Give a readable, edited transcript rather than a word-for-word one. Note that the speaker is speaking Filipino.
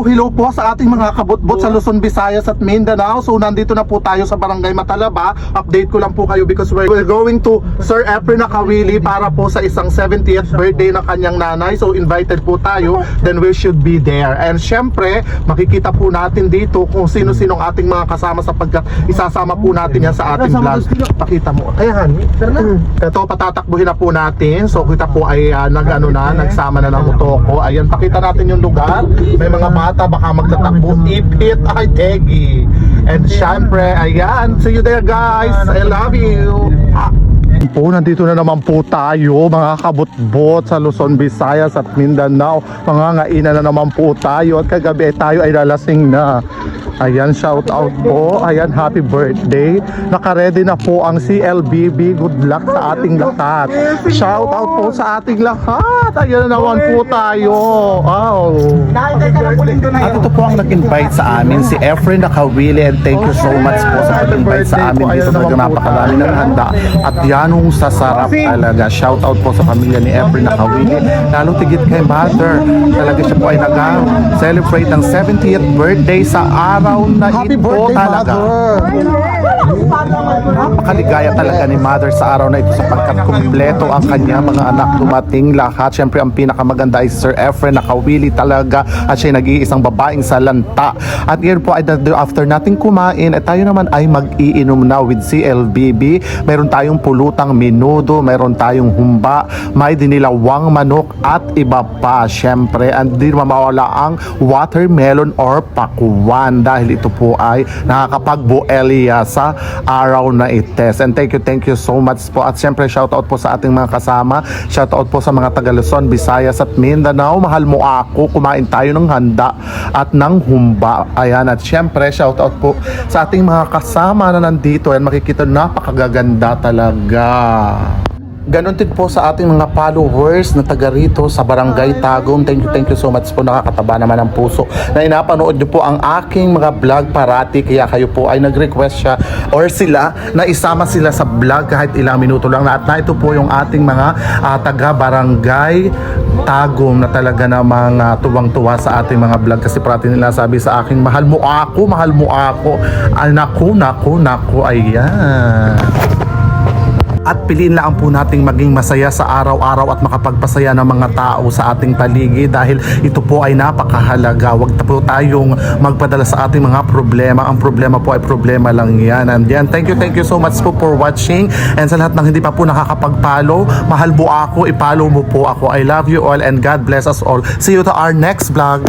Hello po sa ating mga kabutbot sa Luzon, Visayas at Mindanao. So nandito na po tayo sa Barangay Matalaba. Update ko lang po kayo because we're going to Sir Efren Nakawili para po sa isang 70th birthday ng kanyang nanay. So invited po tayo, then we should be there. And syempre, makikita po natin dito kung sino-sinong ating mga kasama sapagkat isasama po natin yan sa ating vlog. Pakita mo. Ayan, ito patatakbuhin na po natin. So kita po ay nagsama na ng Motoko. Ayan, pakita natin yung lugar. May mga bata baka magtatakbo. Ipit ay tegi. And syempre, ayan, see you there guys. I love you. Po, nandito na naman po tayo mga kabutbot sa Luzon, Visayas at Mindanao. Mga ngaina na naman po tayo at kagabi tayo ay lalasing na. Ayan, shout out po. Ayan, happy birthday. Naka-ready na po ang CLBB. Good luck sa ating lahat. Shout out po sa ating lahat. Ayan na naman po tayo. Wow. At ito po ang nag-invite sa amin, si Efren Nakawili, and thank you so much po sa pag-invite sa amin dito. Talaga napakarami ng handa at yanong sasarap talaga. Shout out po sa pamilya ni Efren Nakawili, lalo tigit kay mother. Talaga siya po ay nag-celebrate ng 70th birthday sa araw na happy ito birthday, talaga. Napakaligaya talaga ni mother sa araw na ito sapagkat kumpleto ang kanya mga anak, dumating lahat. Siyempre ang pinakamaganda ay Sir Efren Nakawili talaga at siya nag-iisang babaeng salanta. At yan po ay after nating kumain at tayo naman ay mag-iinom na with CLBB. Meron tayong pulutang menudo, meron tayong humba, may dinilawang manok at iba pa. Siyempre hindi mawala ang watermelon or pakwan dahil ito po ay nakakapagbuelya sa araw na ites. And thank you so much po. At siyempre shoutout po sa ating mga kasama, shoutout po sa mga taga Luzon, Visayas at Mindanao. Mahal mo ako, kumain tayo ng handa at ng humba. Ayan, at siyempre shoutout po sa ating mga kasama na nandito. Ayan, makikita napakagaganda talaga. Ganon din po sa ating mga followers na taga rito sa Barangay Tagum. Thank you so much po. Nakakataba naman ang puso na inapanood nyo po ang aking mga vlog parati. Kaya kayo po ay nag-request siya or sila na isama sila sa vlog kahit ilang minuto lang. At na ito po yung ating mga taga Barangay Tagum na talaga namang tuwang-tuwa sa ating mga vlog kasi parati nila sabi sa akin, mahal mo ako, mahal mo ako. Ay, naku, ayan. At piliin lang po nating maging masaya sa araw-araw at makapagpasaya ng mga tao sa ating paligid dahil ito po ay napakahalaga. Huwag po tayong magpadala sa ating mga problema. Ang problema po ay problema lang yan. And yan, thank you so much po for watching. And sa lahat ng hindi pa po nakakapag-follow, mahal mo ako, i-follow mo po ako. I love you all and God bless us all. See you to our next vlog.